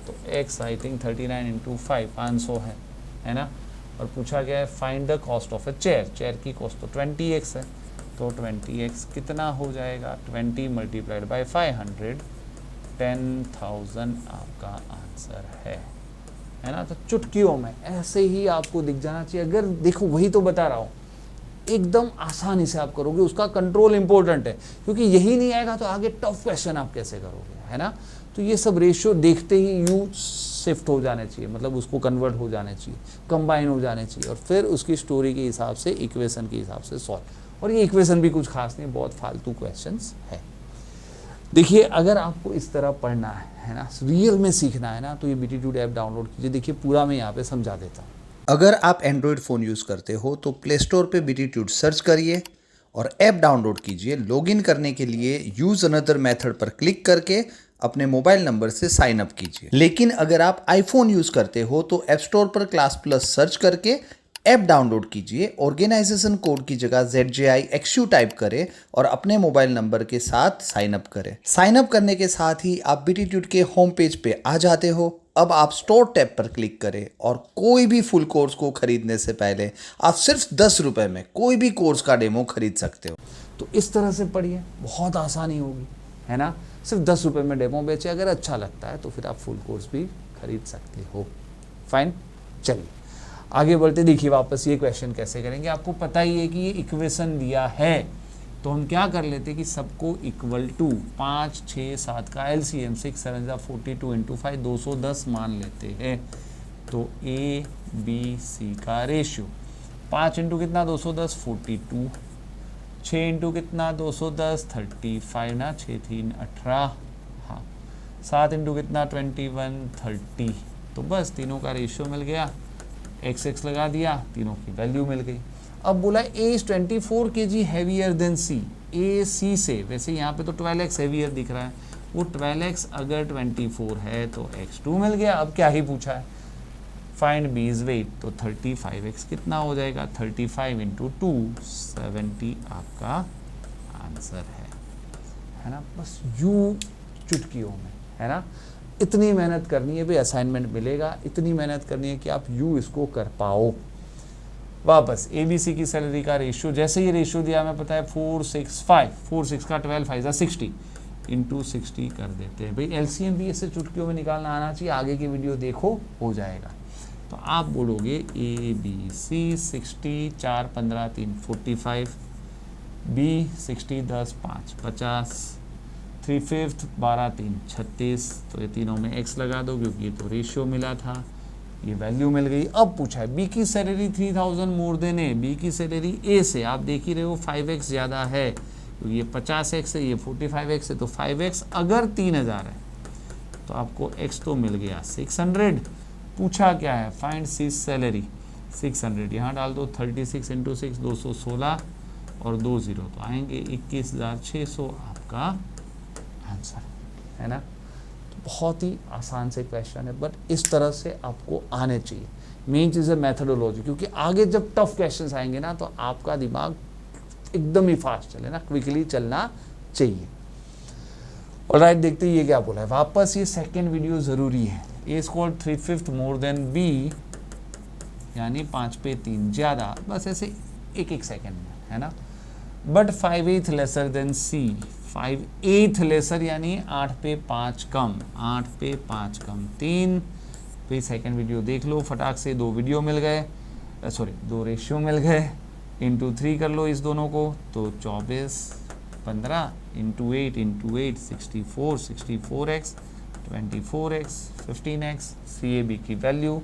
तो x आई थिंक 39 इंटू 5 500 है ना। और पूछा गया है find the cost of a chair, chair की कॉस्ट तो 20x है, तो 20x कितना हो जाएगा, 20 मल्टीप्लाइड बाई 500, 10,000 आपका आंसर है ना। तो चुटकियों में ऐसे ही आपको दिख जाना चाहिए। अगर देखो वही तो बता रहा हूँ, एकदम आसानी से आप करोगे, उसका कंट्रोल इंपॉर्टेंट है, क्योंकि यही नहीं आएगा तो आगे टफ क्वेश्चन आप कैसे करोगे है ना। तो ये सब रेशियो देखते ही यू शिफ्ट हो जाने चाहिए, मतलब उसको कन्वर्ट हो जाने चाहिए, कंबाइन हो जाने चाहिए, और फिर उसकी स्टोरी के हिसाब से, इक्वेशन के हिसाब से सॉल्व। और ये इक्वेशन भी कुछ खास नहीं, बहुत फालतू क्वेश्चंस है। देखिए अगर आपको इस तरह पढ़ना है ना, रियल में सीखना है ना, तो ये BTtude ऐप डाउनलोड कीजिए। देखिए पूरा मैं यहाँ पे समझा देता हूँ। अगर आप एंड्रॉयड फ़ोन यूज़ करते हो तो प्ले स्टोर पे BTtude सर्च करिए और ऐप डाउनलोड कीजिए। लॉगिन करने के लिए यूज़ अनदर मेथड पर क्लिक करके अपने मोबाइल नंबर से साइन अप कीजिए। लेकिन अगर आप आईफोन यूज़ करते हो तो ऐप स्टोर पर क्लास प्लस सर्च करके ऐप डाउनलोड कीजिए, ऑर्गेनाइजेशन कोड की जगह ZJIXU टाइप करें और अपने मोबाइल नंबर के साथ साइन अप करें। साइन अप करने के साथ ही आप बिटीट्यूड के होम पेज पे आ जाते हो। अब आप स्टोर टैब पर क्लिक करें और कोई भी फुल कोर्स को खरीदने से पहले आप सिर्फ 10 रुपए में कोई भी कोर्स का डेमो खरीद सकते हो। तो इस तरह से पढ़िए, बहुत आसानी होगी, है ना। सिर्फ 10 रुपये में डेमो बेचे, अगर अच्छा लगता है तो फिर आप फुल कोर्स भी खरीद सकते हो। फाइन, चलिए आगे बढ़ते। देखिए वापस ये क्वेश्चन कैसे करेंगे, आपको पता ही है कि ये इक्वेशन दिया है, तो हम क्या कर लेते हैं कि सबको इक्वल टू 5, 6, 7 का LCM 6, 7 42 इंटू 5 210 मान लेते हैं। तो A, B, C का रेशियो 5 इंटू कितना 210 42, 6 इंटू कितना 210 35 ना, 6 3 18, हाँ 7 इंटू कितना 21 30। तो बस तीनों का रेशियो मिल गया, x लगा दिया, तीनों की वैल्यू मिल गई। अब बोला A is 24 kg heavier than C, A C से, वैसे यहाँ पे तो 12x हैवियर दिख रहा है, वो 12x अगर 24 है तो x2 मिल गया। अब क्या ही पूछा है, फाइंड B's वेट, तो 35x कितना हो जाएगा 35 इंटू 2 70 आपका आंसर है ना। बस यूँ चुटकियों में, है ना। इतनी मेहनत करनी है भाई, असाइनमेंट मिलेगा, इतनी मेहनत करनी है कि आप यूँ इसको कर पाओ। वापस ABC की सैलरी का रेशियो, जैसे ये रेशियो दिया हमें पता है 465, 46 का 12 5 60 इंटू 60 कर देते हैं भाई। LCM भी ऐसे चुटकियों में निकालना आना चाहिए, आगे की वीडियो देखो हो जाएगा। तो आप बोलोगे ABC 60 4 15 3 45, B 60 10 5 50, 3/5 12 3 36। तो ये तीनों में x लगा दो क्योंकि ये तो रेशियो मिला था, ये वैल्यू मिल गई। अब पूछा है B की salary 3000 more than A, B की सैलरी A से आप देख ही रहे हो 5x ज़्यादा है, क्योंकि ये 50x है, ये 45x है, तो 5x अगर 3000 है तो आपको x तो मिल गया 600। पूछा क्या है, फाइंड C सैलरी 600, यहाँ डाल दो 36 इंटू 6 216 और 2 0 तो आएंगे 21,600 आपका आंसर, है ना। तो बहुत ही आसान से क्वेश्चन है, बट इस तरह से आपको आने चाहिए। मेन चीज़ है मैथडोलॉजी, क्योंकि आगे जब टफ क्वेश्चंस आएंगे ना तो आपका दिमाग एकदम ही फास्ट चले ना, क्विकली चलना चाहिए। और राइट, देखते ही ये क्या बोला है वापस, ये सेकेंड वीडियो ज़रूरी है। A square 3/5 more than B, यानी 5/3 ज़्यादा, बस ऐसे एक सेकेंड में, है ना। But 5/8 lesser than C, 5/8 lesser यानी 8/5 कम, 8/5 कम 3। फिर सेकेंड वीडियो देख लो फटाक से, 2 वीडियो मिल गए, सॉरी 2 रेशियो मिल गए, इंटू 3 कर लो इस दोनों को, तो 24 15 into 8 64 64x 24x 15x CAB की वैल्यू।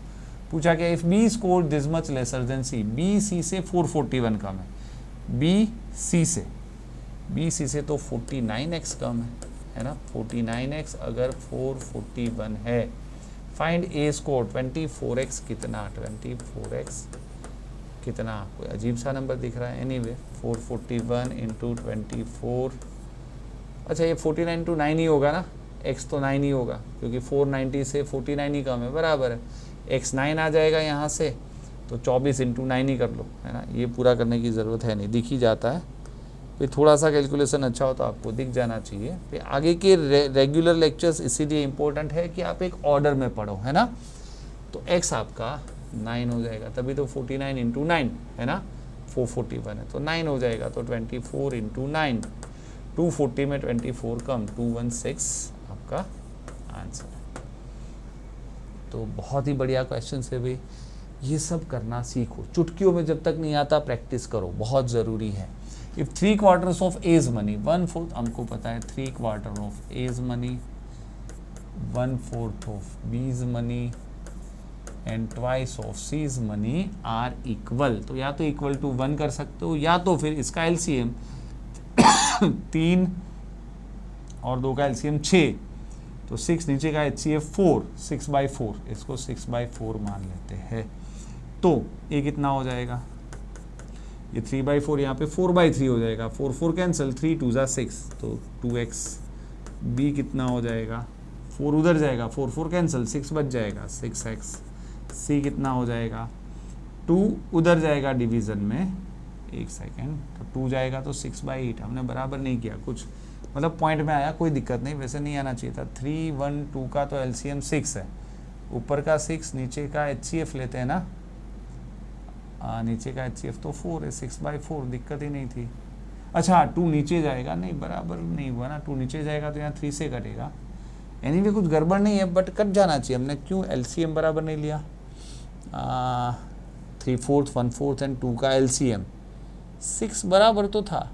पूछा क्या, if B score this much laser than C, B C से 441 कम है, B C से तो 49x कम है ना, 49x अगर 441 है। फाइंड A स्कोर 24x कितना, 24x कितना, कोई अजीब सा नंबर दिख रहा है, एनीवे 441 इंटू 24, अच्छा ये 49 टू 9 ही होगा ना, x तो 9 ही होगा क्योंकि 490 से 49 ही कम है, बराबर है। x 9 आ जाएगा यहाँ से, तो 24 इंटू 9 ही कर लो, है ना। ये पूरा करने की ज़रूरत है नहीं, दिख ही जाता है। फिर थोड़ा सा कैलकुलेशन अच्छा हो तो आपको दिख जाना चाहिए। फिर आगे के रेगुलर लेक्चर्स इसीलिए इम्पोर्टेंट है कि आप एक ऑर्डर में पढ़ो, है ना। तो x आपका 9 हो जाएगा, तभी तो 49 इंटू 9 है ना, 441 है तो 9 हो जाएगा, तो 24 इंटू 9, 240 में 24 कम 216 आपका आंसर है। तो बहुत ही बढ़िया क्वेश्चन है भाई, ये सब करना सीखो, चुटकियों में जब तक नहीं आता प्रैक्टिस करो, बहुत ज़रूरी है। इफ 3/4 ऑफ A's मनी 1/4, हमको पता है 3/4 of A's money 1/4 of B's money and twice of C's money are equal. तो या तो इक्वल टू 1 कर सकते हो, या तो फिर इसका LCM 3 और 2 का LCM 6, तो 6 नीचे का HCF 4, 6/4, इसको 6/4 मान लेते हैं। तो ये कितना हो जाएगा, ये 3/4 यहाँ पे 4/3 हो जाएगा, 4 4 कैंसिल, 3 2 6, तो 2x। B कितना हो जाएगा, 4 उधर जाएगा, 4 4 कैंसिल, 6 बच जाएगा 6x। C कितना हो जाएगा, 2 उधर जाएगा डिवीज़न में, एक सेकेंड, तो 2 जाएगा तो 6/8, हमने बराबर नहीं किया कुछ, मतलब पॉइंट में आया, कोई दिक्कत नहीं, वैसे नहीं आना चाहिए था। 3, 1, 2 का तो एलसीएम 6 है, ऊपर का 6, नीचे का HCF लेते हैं ना, नीचे का HCF तो 4 है, 6/4, दिक्कत ही नहीं थी। अच्छा 2 नीचे जाएगा, नहीं बराबर नहीं हुआ ना, 2 नीचे जाएगा तो यहाँ 3 से कटेगा। एनीवे कुछ गड़बड़ नहीं है, बट कट जाना चाहिए, हमने क्यों एलसीएम बराबर नहीं लिया। 3/4, 1/4 एंड 2 का एलसीएम 6 बराबर तो था,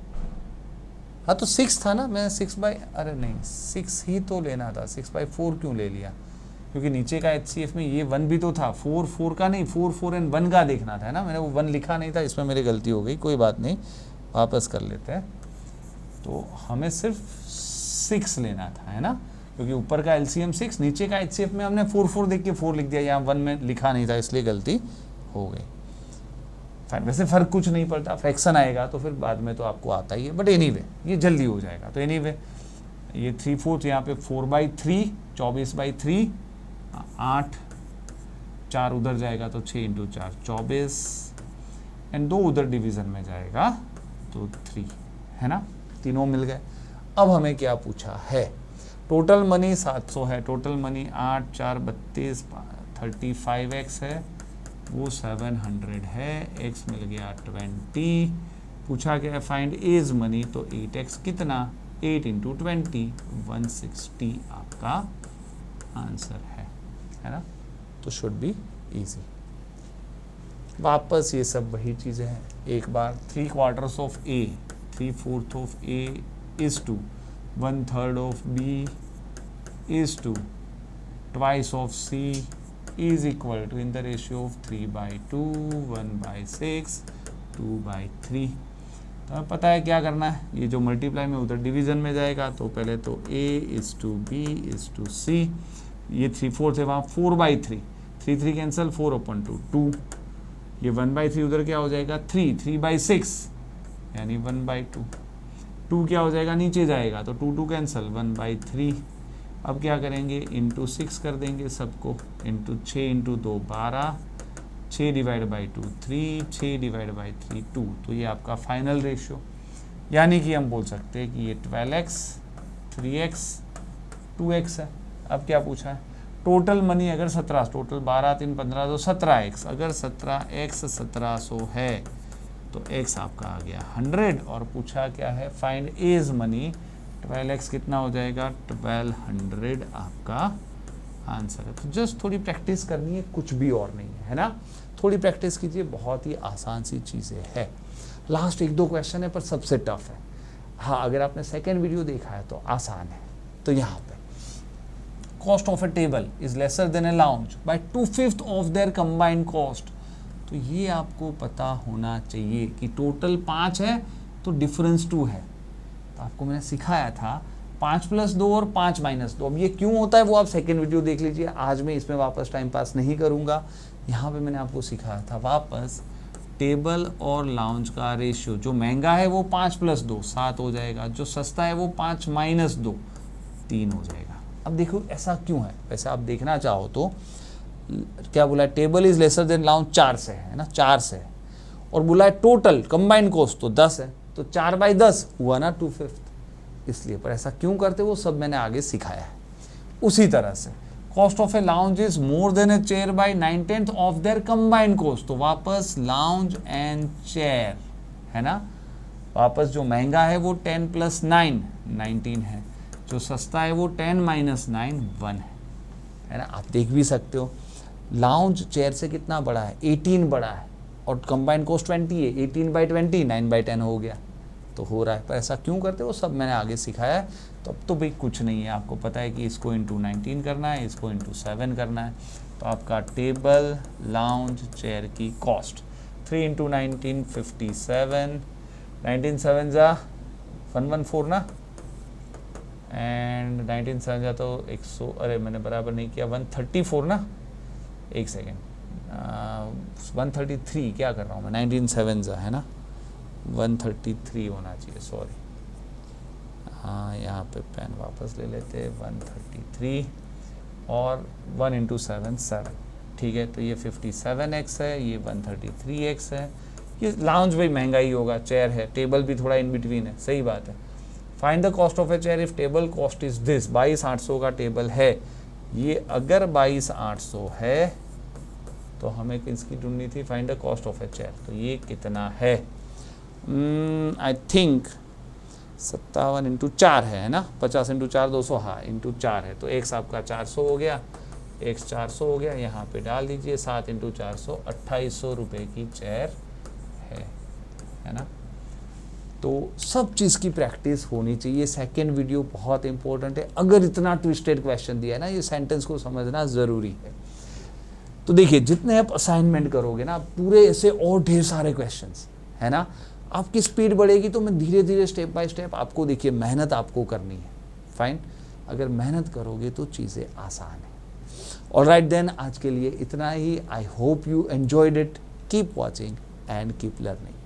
हाँ तो 6 था ना, मैं 6 ही तो लेना था, 6/4 क्यों ले लिया, क्योंकि नीचे का HCF में ये 1 भी तो था, 4 का नहीं, 4 एंड 1 का देखना था ना, मैंने वो 1 लिखा नहीं था, इसमें मेरी गलती हो गई, कोई बात नहीं, वापस कर लेते हैं। तो हमें सिर्फ 6 लेना था, है ना, क्योंकि ऊपर का एलसीएम 6, नीचे का HCF में हमने 4 देख के 4 लिख दिया, यहाँ 1 में लिखा नहीं था, इसलिए गलती हो गई। वैसे फ़र्क कुछ नहीं पड़ता, फ्रैक्शन आएगा तो फिर बाद में तो आपको आता ही है, बट एनीवे ये जल्दी हो जाएगा। तो एनीवे ये 3/4 यहाँ पे 4/3, 24/3, 8, 4 उधर जाएगा तो 6 × 4 24, एंड 2 उधर डिवीज़न में जाएगा तो 3, है ना, तीनों मिल गए। अब हमें क्या पूछा है, टोटल मनी 700 है, टोटल मनी 8, 4, 32, 35x है, वो 700 है, x मिल गया 20, पूछा गया फाइंड एज मनी, तो 8x कितना, 8 × 20, 160 आपका आंसर है ना, तो शुड बी इजी। वापस ये सब वही चीज़ें हैं, एक बार 3/4 of A, 3/4 of A is to 1/3 of B is to twice of C is equal to in the ratio of 3/2, 1/6, 2/3। तो हमें पता है क्या करना है, ये जो मल्टीप्लाई में उधर डिवीज़न में जाएगा, तो पहले तो A is to B is to C, ये 3/4 है, वहाँ 4/3, 3 कैंसिल, 4/2, 2, ये 1/3 उधर क्या हो जाएगा 3/6 यानी 1/2, 2 क्या हो जाएगा नीचे जाएगा तो 2 कैंसिल, 1/3। अब क्या करेंगे, इंटू 6 कर देंगे सबको, इंटू 6 × 2 12, 6 / 2 3, 6 / 3 2, तो ये आपका फाइनल रेशियो, यानी कि हम बोल सकते हैं कि ये 12x, 3x, 2x है। अब क्या पूछा है, टोटल मनी अगर 17, टोटल 12, 3, 15 तो 17x, अगर 17x 1700 है तो x आपका आ गया 100, और पूछा क्या है फाइंड एज मनी, 12x कितना हो जाएगा 1200 आपका आंसर है। तो जस्ट थोड़ी प्रैक्टिस करनी है, कुछ भी और नहीं है ना, थोड़ी प्रैक्टिस कीजिए, बहुत ही आसान सी चीज़ें है। लास्ट 1-2 क्वेश्चन है पर सबसे टफ है। हाँ, अगर आपने सेकेंड वीडियो देखा है तो आसान है। तो यहाँ पे cost of a table is lesser than a lounge by 2/5 of their combined cost. तो ये आपको पता होना चाहिए कि टोटल 5 है तो डिफरेंस 2 है। तो आपको मैंने सिखाया था 5 + 2 और 5 - 2। अब ये क्यों होता है वो आप सेकेंड वीडियो देख लीजिए, आज मैं इसमें वापस टाइम पास नहीं करूँगा। यहाँ पे मैंने आपको सिखाया था वापस टेबल और लाउंज का रेशियो, जो महंगा है वो 5 + 2 7 हो जाएगा, जो सस्ता है वो 5 - 2 3 हो जाएगा। अब देखो ऐसा क्यों है, वैसे आप देखना चाहो तो क्या बोला है, table is lesser then lounge 4 से है ना, 4 से, और बोला है टोटल कंबाइंड कॉस्ट तो 10 है, तो 4/10 हुआ ना 2/5, इसलिए। पर ऐसा क्यों करते वो सब मैंने आगे सिखाया है। उसी तरह से cost of A lounge is more than a chair by 9/10 of their combined cost. तो वापस लाउंज एंड चेयर है ना, वापस जो महंगा है वो 10 + 9 19 है, जो सस्ता है वो 10 - 9 1 है ना। आप देख भी सकते हो लाउंज चेयर से कितना बड़ा है, 18 बड़ा है, और कंबाइंड कॉस्ट 20 है, 18/20 9/10 हो गया, तो हो रहा है। पर ऐसा क्यों करते हो सब मैंने आगे सिखाया है। तो अब तो भाई कुछ नहीं है, आपको पता है कि इसको × 19 करना है, इसको × 7 करना है। तो आपका टेबल लाउंज चेयर की कॉस्ट 3 × 19 57, 19 7 जा 114 ना, एंड 19 7 जा तो 100, अरे मैंने बराबर नहीं किया, 134 ना, एक सेकेंड 133 क्या कर रहा हूँ मैं, 19 7 जा है ना, 133 होना चाहिए, सॉरी। हाँ, यहाँ पे पेन वापस ले लेते, 133 और 1 × 7 7, ठीक है, तो ये 57x है, ये 133x है। ये लाउंज भाई महंगा ही होगा, चेयर है, टेबल भी थोड़ा इन बिटवीन है, सही बात है। Find the cost of a chair if table cost is this. 22,800 का टेबल है, ये अगर 22,800 है तो हमें किसकी ढूंढनी थी, find the cost of a chair. तो ये कितना है, आई थिंक 57 इंटू 4 है ना, 50 इंटू 4 200, हाँ इंटू 4 है, तो x आपका 400 हो गया, x 400 हो गया, यहाँ पे डाल दीजिए 7 इंटू 400, 2800 रुपये की चेयर है ना। तो सब चीज़ की प्रैक्टिस होनी चाहिए। सेकेंड वीडियो बहुत इंपॉर्टेंट है, अगर इतना ट्विस्टेड क्वेश्चन दिया है ना, ये सेंटेंस को समझना ज़रूरी है। तो देखिए जितने आप असाइनमेंट करोगे ना, पूरे ऐसे और ढेर सारे क्वेश्चंस है ना, आपकी स्पीड बढ़ेगी। तो मैं धीरे धीरे स्टेप बाय स्टेप आपको, देखिए मेहनत आपको करनी है, फाइन। अगर मेहनत करोगे तो चीज़ें आसान है। ऑलराइट देन, आज के लिए इतना ही। I hope you enjoyed it. Keep watching and keep learning.